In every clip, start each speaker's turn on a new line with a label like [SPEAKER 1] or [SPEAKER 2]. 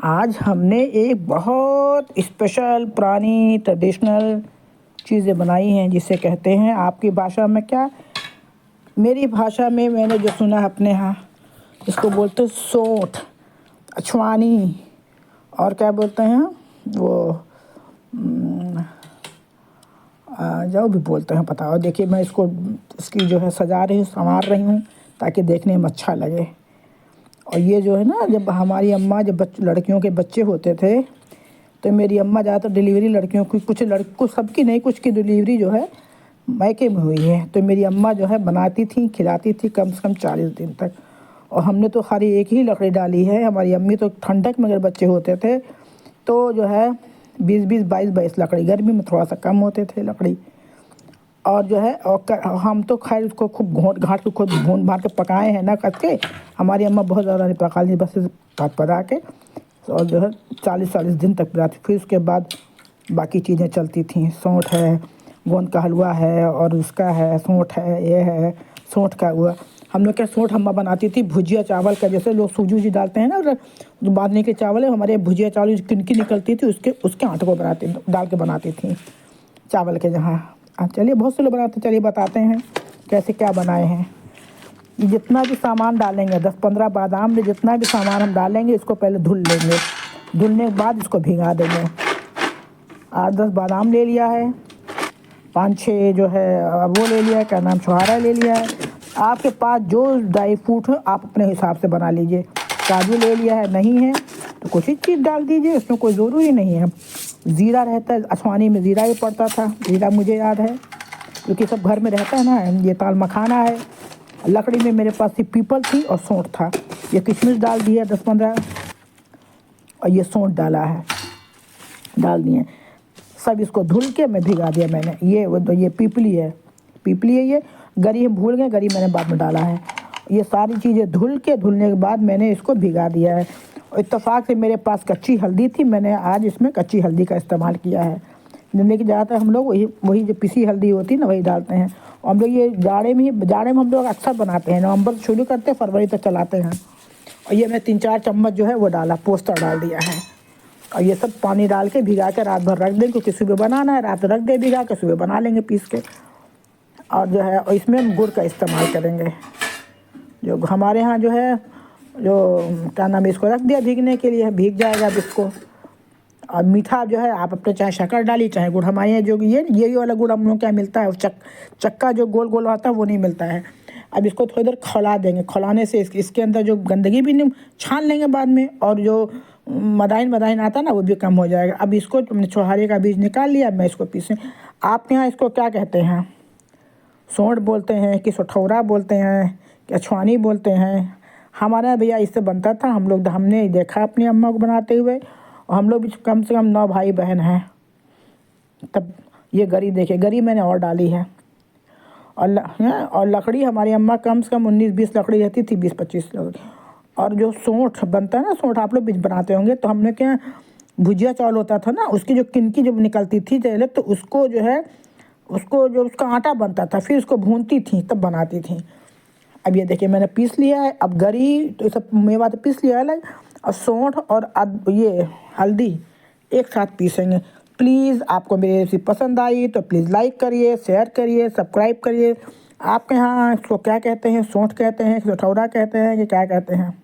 [SPEAKER 1] आज हमने एक बहुत स्पेशल पुरानी ट्रेडिशनल चीज़ें बनाई हैं जिसे कहते हैं आपकी भाषा में क्या, मेरी भाषा में मैंने जो सुना है अपने यहाँ इसको बोलते हैं सोंठ, अछवानी और क्या बोलते हैं वो जो भी बोलते हैं पता। और देखिए मैं इसकी जो है सजा रही हूँ, संवार रही हूँ ताकि देखने में अच्छा लगे। और ये जो है ना, जब हमारी अम्मा जब लड़कियों के बच्चे होते थे तो मेरी अम्मा ज़्यादातर डिलीवरी लड़कियों की, कुछ सबकी नहीं, कुछ की डिलीवरी जो है मायके में हुई है, तो मेरी अम्मा जो है बनाती थी, खिलाती थी कम से कम 40 दिन तक। और हमने तो खाली एक ही लकड़ी डाली है। हमारी अम्मी तो ठंडक में अगर बच्चे होते थे तो जो है 20-20, 22-22 लकड़ी, गर्मी में थोड़ा सा कम होते थे लकड़ी। और जो है हम तो खैर उसको खूब घोंट घाट के खूब भून भाट के पकाए हैं ना कस के। हमारी अम्मा बहुत ज़्यादा नहीं पका ली, बस पका के और जो है 40-40 दिन तक पिलाती। फिर उसके बाद बाकी चीज़ें चलती थी। सौंठ है, गोंद का हलवा है, और उसका है सौंठ है, ये है सौंठ का हुआ। हम लोग क्या सौंठ अम्मा बनाती थी भुजिया चावल का, जैसे लोग सूजी वूजी डालते हैं ना जो बांधने के चावल है, हमारे भुजिया चावल किनकी निकलती थी उसके आटे को डाल के बनाती थी चावल के जहाँ। चलिए बहुत से लोग बनाते, चलिए बताते हैं कैसे क्या बनाए हैं। ये जितना भी सामान डालेंगे, 10-15 बादाम में जितना भी सामान हम डालेंगे इसको पहले धुल लेंगे। धुलने के बाद इसको भिगा देंगे। 8-10 बादाम ले लिया है, 5-6 जो है वो ले लिया है, क्या नाम, छुहारा ले लिया है। आपके पास जो ड्राई फ्रूट हो आप अपने हिसाब से बना लीजिए। काजू ले लिया है, नहीं है तो कुछ ही चीज़ डाल दीजिए, इसमें कोई ज़रूरी नहीं है। ज़ीरा रहता है, अछवानी में ज़ीरा ही पड़ता था, ज़ीरा मुझे याद है क्योंकि सब घर में रहता है ना। ये ताल मखाना है। लकड़ी में मेरे पास ही पीपल थी और सौंठ था। ये किशमिश डाल दिया 10-15, और ये सौंठ डाल दिए सब। इसको धुल के मैं भिगा दिया मैंने। ये पीपली है, ये गरी हम भूल गए, गरी मैंने बाद में डाला है। ये सारी चीज़ें धुलने के बाद मैंने इसको भिगा दिया है। और इत्तेफाक से मेरे पास कच्ची हल्दी थी, मैंने आज इसमें कच्ची हल्दी का इस्तेमाल किया है। लेकिन ज़्यादातर हम लोग वही जो पिसी हल्दी होती है ना वही डालते हैं। और हम लोग ये जाड़े में हम लोग अक्सर बनाते हैं, नवंबर से शुरू करते हैं, फरवरी तक चलाते हैं। और ये मैं 3-4 चम्मच जो है वो डाला, पोस्ता डाल दिया है। और ये सब पानी डाल के भिगा के रात भर रख दें, क्योंकि सुबह बनाना है, रात रख दे भिगा के, सुबह बना लेंगे पीस के। और जो है और इसमें हम गुड़ का इस्तेमाल करेंगे। जो हमारे यहाँ जो है जो क्या नाम है, इसको रख दिया भीगने के लिए, भीग जाएगा अब इसको। और मीठा जो है आप अपने चाहे शक्कर डालिए चाहे गुड़। हमारे यहाँ जो ये वाला गुड़ हम लोग क्या मिलता है, चक्का जो गोल गोल आता है वो नहीं मिलता है। अब इसको थोड़ी देर खौला देंगे। खौलाने से इसके अंदर जो गंदगी भी नहीं छान लेंगे बाद में, और जो मदाइन आता है ना वो भी कम हो जाएगा। अब इसको हमने छुहारे का बीज निकाल लिया, मैं इसको पीसे। आपके यहाँ इसको क्या कहते हैं, सौंठ बोलते हैं कि सठौरा बोलते हैं कि अछवानी बोलते हैं? हमारे यहाँ भैया इससे बनता था, हमने देखा अपनी अम्मा को बनाते हुए। और हम लोग भी कम से कम 9 भाई बहन हैं। तब ये गरी देखिए, गरी मैंने और डाली है। और लकड़ी हमारी अम्मा कम से कम 19-20 लकड़ी रहती थी, 20-25 लकड़ी। और जो सौंठ बनता है ना, सौंठ आप लोग भी बनाते होंगे, तो हमने क्या भुजिया चावल होता था ना, उसकी जो किनकी जब निकलती थी पहले, तो उसको जो है उसका आटा बनता था, फिर उसको भूनती थी तब बनाती थी। अब ये देखिए मैंने पीस लिया है। अब गरी तो सब मेवा तो पीस लिया अलग, और सौंठ और ये हल्दी एक साथ पीसेंगे। प्लीज़ आपको मेरी रेसिपी पसंद आई तो प्लीज़ लाइक करिए, शेयर करिए, सब्सक्राइब करिए। आपके यहाँ इसको क्या कहते हैं, सौंठ कहते हैं, सठौरा कहते हैं कि क्या कहते हैं?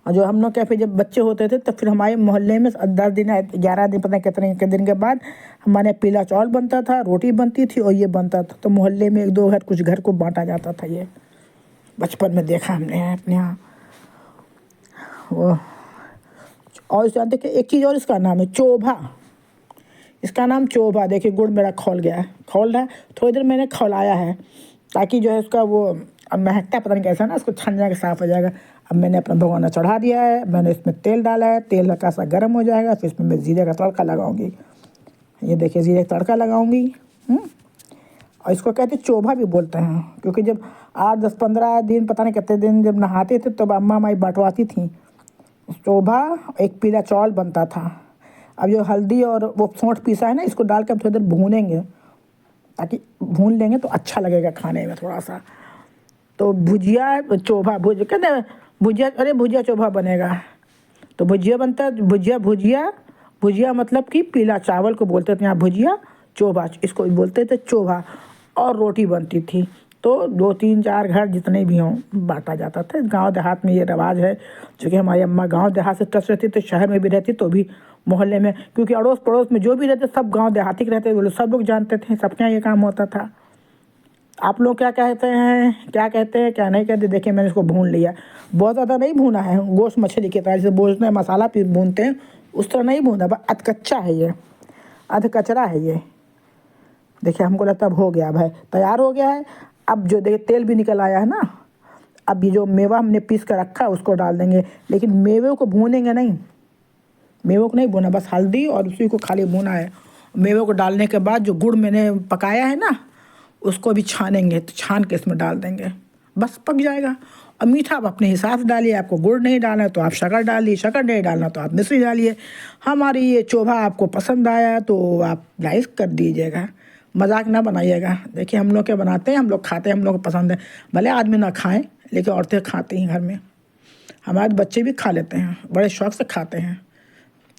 [SPEAKER 1] और जो हम लोग क्या, फिर जब बच्चे होते थे तो फिर हमारे मोहल्ले में 10 दिन 11 दिन पता नहीं कितने दिन के बाद हमारे पीला चावल बनता था, रोटी बनती थी और ये बनता था। तो मोहल्ले में 1-2 घर, कुछ घर को बांटा जाता था। ये बचपन में देखा हमने अपने यहाँ वो। और जानते कि एक चीज़ और इसका नाम है चोभा। इसका नाम चोभा। देखिए गुड़ मेरा खौल गया है, खौल रहा है। थोड़ी देर मैंने खौलाया है ताकि जो है उसका वो अब महकता पता नहीं कैसा ना, उसको छन जाएगा, साफ़ हो जाएगा। अब मैंने अपना भगोना चढ़ा दिया है, मैंने इसमें तेल डाला है, तेल हल्का सा गर्म हो जाएगा, फिर इसमें मैं ज़ीरे का तड़का लगाऊंगी। ये देखिए ज़ीरे का तड़का लगाऊंगी। और इसको कहते हैं चोभा भी बोलते हैं, क्योंकि जब 8-10-15 दिन पता नहीं कितने दिन जब नहाते थे तब अम्मा हमारी बंटवाती थी। चोभा एक पीला चावल बनता था। अब जो हल्दी और वो सौंठ पीसा है ना, इसको डाल के हम थोड़ी देर भूनेंगे, ताकि भून लेंगे तो अच्छा लगेगा खाने में थोड़ा सा। तो भुजिया चोभा कहते हैं भुजिया, अरे भुजिया चोभा बनेगा। तो भुजिया बनता है। भुजिया भुजिया भुजिया मतलब कि पीला चावल को बोलते थे यहाँ भुजिया, चोभा इसको भी बोलते थे चोभा। और रोटी बनती थी। तो 2-3-4 घर जितने भी हों बांटा जाता था। गांव देहात में ये रिवाज है। चूँकि हमारी अम्मा गांव देहात से टच रहती तो शहर में भी रहती तो भी मोहल्ले में, क्योंकि अड़ोस पड़ोस में जो भी रहते सब गांव देहाती के रहते, वो लोग सब लोग जानते थे, सबके यहाँ ये काम होता था। आप लोग क्या कहते हैं, क्या कहते हैं, क्या नहीं कहते? देखिए मैंने इसको भून लिया। बहुत ज़्यादा नहीं भूना है, गोश्त मछली की तरह जैसे बोलते हैं मसाला फिर भूनते हैं उस तरह नहीं भूना, बस अधकच्चा है ये, अधकचरा है ये। देखिए हमको लगता अब हो गया, अब है तैयार हो गया है। अब जो देखिए तेल भी निकल आया है ना। अब ये जो मेवा हमने पीस कर रखा है उसको डाल देंगे, लेकिन मेवे को भूनेंगे नहीं, मेवे को नहीं भूना, बस हल्दी और उसी को खाली भूना है। मेवे को डालने के बाद जो गुड़ मैंने पकाया है ना उसको भी छानेंगे, तो छान के इसमें डाल देंगे, बस पक जाएगा। और मीठा आप अपने हिसाब से डालिए, आपको गुड़ नहीं डालना तो आप शक्कर डालिए, शक्कर नहीं डालना तो आप मिश्री डालिए। हमारी ये चोभा आपको पसंद आया तो आप लाइक कर दीजिएगा, मजाक ना बनाइएगा। देखिए हम लोग क्या बनाते हैं, हम लोग खाते हैं, हम लोग को पसंद है। भले आदमी ना खाएं लेकिन औरतें खाती हैं घर में, हमारे बच्चे भी खा लेते हैं, बड़े शौक से खाते हैं।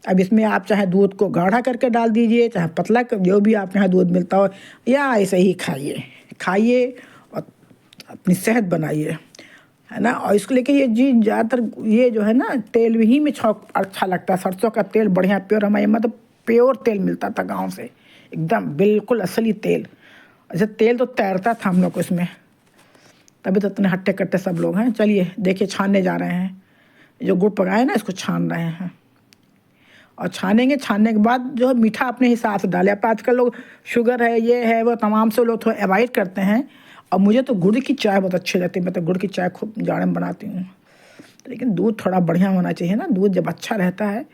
[SPEAKER 1] अब इसमें आप चाहे दूध को गाढ़ा करके डाल दीजिए, चाहे पतला जो भी आपके यहाँ दूध मिलता हो, या ऐसे ही खाइए खाइए और अपनी सेहत बनाइए, है ना। और इसको लेके ये जी ज़्यादातर ये जो है ना तेल ही में छौंक अच्छा लगता है। सरसों का तेल बढ़िया प्योर, हमारे मतलब प्योर तेल मिलता था गांव से, एकदम बिल्कुल असली तेल। अच्छा तेल तो तैरता था हम लोग को इसमें, तभी तो इतने हट्टे कट्टे सब लोग हैं। चलिए देखिए छानने जा रहे हैं, जो गुड़ पकाए ना इसको छान रहे हैं। और छानेंगे, छानने के बाद जो है मीठा अपने हिसाब से डालें। अब आजकल लोग शुगर है ये है वो तमाम से लोग थोड़ा अवॉइड करते हैं। और मुझे तो गुड़ की चाय बहुत अच्छी लगती है, मैं तो गुड़ की चाय खूब जाड़े में बनाती हूँ। लेकिन दूध थोड़ा बढ़िया होना चाहिए ना, दूध जब अच्छा रहता है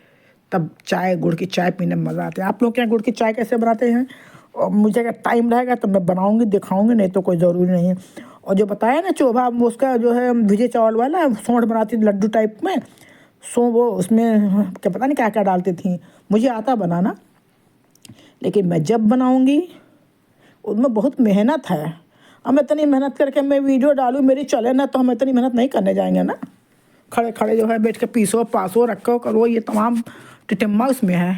[SPEAKER 1] तब चाय, गुड़ की चाय पीने में मज़ा आता है। आप लोग क्या गुड़ की चाय कैसे बनाते हैं? और मुझे अगर टाइम रहेगा तो मैं बनाऊँगी, दिखाऊँगी, नहीं तो कोई ज़रूरी नहीं है। और जो बताया ना चोभा, उसका जो है भिजे चावल वाला सौंठ बनाती थी लड्डू टाइप में, वो उसमें क्या पता नहीं क्या क्या डालती थी, मुझे आता बनाना, लेकिन मैं जब बनाऊंगी उसमें बहुत मेहनत है। अब मैं इतनी मेहनत करके मैं वीडियो डालूँ मेरी चले ना, तो हम इतनी मेहनत नहीं करने जाएंगे ना। खड़े खड़े जो है बैठ के पीसो पासो रखो करो, ये तमाम टिटिम्मा उसमें है।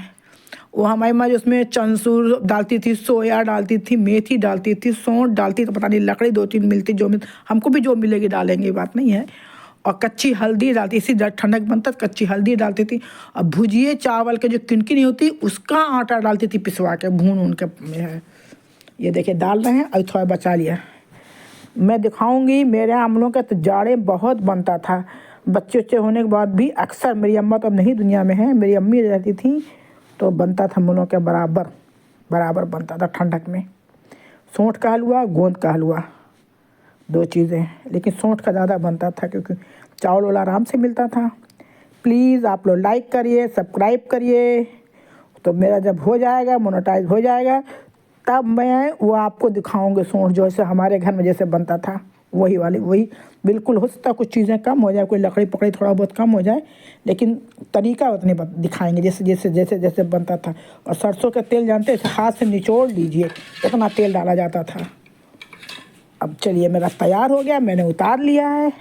[SPEAKER 1] वो हमारी माँ जो उसमें चंसूर डालती थी, सोया डालती थी, मेथी डालती थी, सौंठ डालती, तो पता नहीं लकड़ी 2-3 मिलती, जो हमको भी जो मिलेगी डालेंगे, ये बात नहीं है। और कच्ची हल्दी डालती, इसी ठंडक बनता कच्ची हल्दी डालती थी। और भुजिए चावल के जो किनकिनी होती उसका आटा डालती थी पिसवा के, भून उनके है। ये देखिए डाल रहे हैं, अभी थोड़ा बचा लिया, मैं दिखाऊंगी। मेरे हम लोग का तो जाड़े बहुत बनता था, बच्चे उच्चे होने के बाद भी अक्सर। मेरी अम्मा तो अब नहीं दुनिया में है, मेरी अम्मी रहती थी तो बनता था हम लोग के बराबर बराबर बनता था ठंडक में। सौंठ का हलवा, गोंद का हलवा, 2 चीज़ें, लेकिन सौंठ का ज़्यादा बनता था क्योंकि चावल वाला आराम से मिलता था। प्लीज़ आप लोग लाइक करिए, सब्सक्राइब करिए, तो मेरा जब हो जाएगा मोनेटाइज हो जाएगा तब मैं वो आपको दिखाऊंगी सौंठ जो ऐसे हमारे घर में जैसे बनता था वही वाली, वही बिल्कुल। हो सकता कुछ चीज़ें कम हो जाए, कोई लकड़ी पकड़ी थोड़ा बहुत कम हो जाए, लेकिन तरीका उतने दिखाएंगे जैसे जैसे जैसे जैसे बनता था। और सरसों का तेल जानते हैं, हाथ से निचोड़ लीजिए, इतना तेल डाला जाता था। अब चलिए मेरा तैयार हो गया, मैंने उतार लिया है,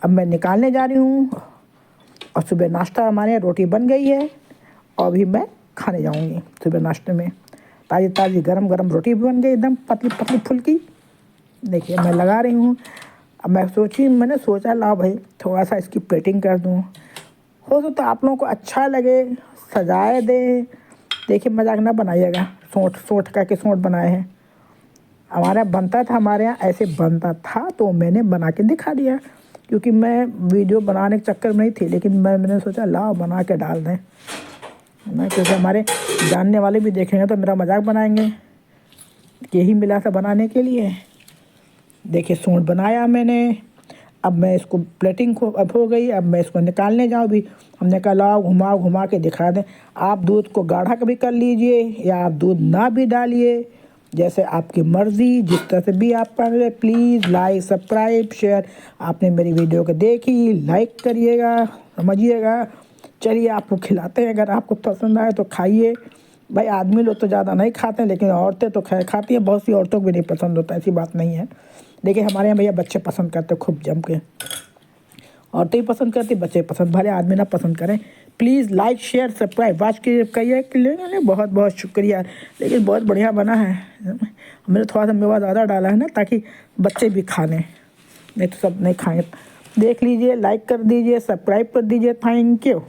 [SPEAKER 1] अब मैं निकालने जा रही हूँ। और सुबह नाश्ता हमारे यहाँ रोटी बन गई है और अभी मैं खाने जाऊँगी। सुबह नाश्ते में ताज़ी ताज़ी गरम गरम रोटी भी बन गई, एकदम पतली पतली फुल्की। देखिए मैं लगा रही हूँ। अब मैंने सोचा ला भाई थोड़ा सा इसकी प्लेटिंग कर दूँ, हो तो आप लोगों को अच्छा लगे, सजाए दे। देखिए मजाक ना बनाइएगा, सौंठ करके सौंठ बनाए हैं। हमारा बनता था, हमारे यहाँ ऐसे बनता था तो मैंने बना के दिखा दिया, क्योंकि मैं वीडियो बनाने के चक्कर में नहीं थी, लेकिन मैंने सोचा लाओ बना के डाल दें ना, क्योंकि हमारे जानने वाले भी देखेंगे तो मेरा मजाक बनाएंगे। यही मिला था बनाने के लिए। देखिए सौंठ बनाया मैंने, अब मैं इसको प्लेटिंग को अब हो गई, अब मैं इसको निकालने जाऊँ भी। हमने कहा लाओ घुमा के दिखा दें। आप दूध को गाढ़ा कभी कर लीजिए या आप दूध ना भी डालिए, जैसे आपकी मर्ज़ी, जिस तरह से भी आप कर ले। Please like subscribe share. आपने मेरी वीडियो को देखी, लाइक करिएगा, समझिएगा। चलिए आपको खिलाते हैं, अगर आपको पसंद आए तो खाइए। भाई आदमी लोग तो ज़्यादा नहीं खाते हैं, लेकिन औरतें तो खैर खाती हैं, बहुत सी औरतों को भी नहीं पसंद होता, ऐसी बात नहीं है। देखिए हमारे यहाँ भैया बच्चे पसंद करते खूब जम के। औरतें ही पसंद करती, बच्चे पसंद, भले आदमी ना पसंद करें। प्लीज़ लाइक शेयर सब्सक्राइब आज के कहिए कि लेंगे, बहुत बहुत शुक्रिया। लेकिन बहुत बढ़िया बना है, हमने थोड़ा सा मेवा ज़्यादा डाला है ना, ताकि बच्चे भी खा लें, नहीं तो सब नहीं खाएंगे। देख लीजिए, लाइक कर दीजिए, सब्सक्राइब कर दीजिए। Thank you.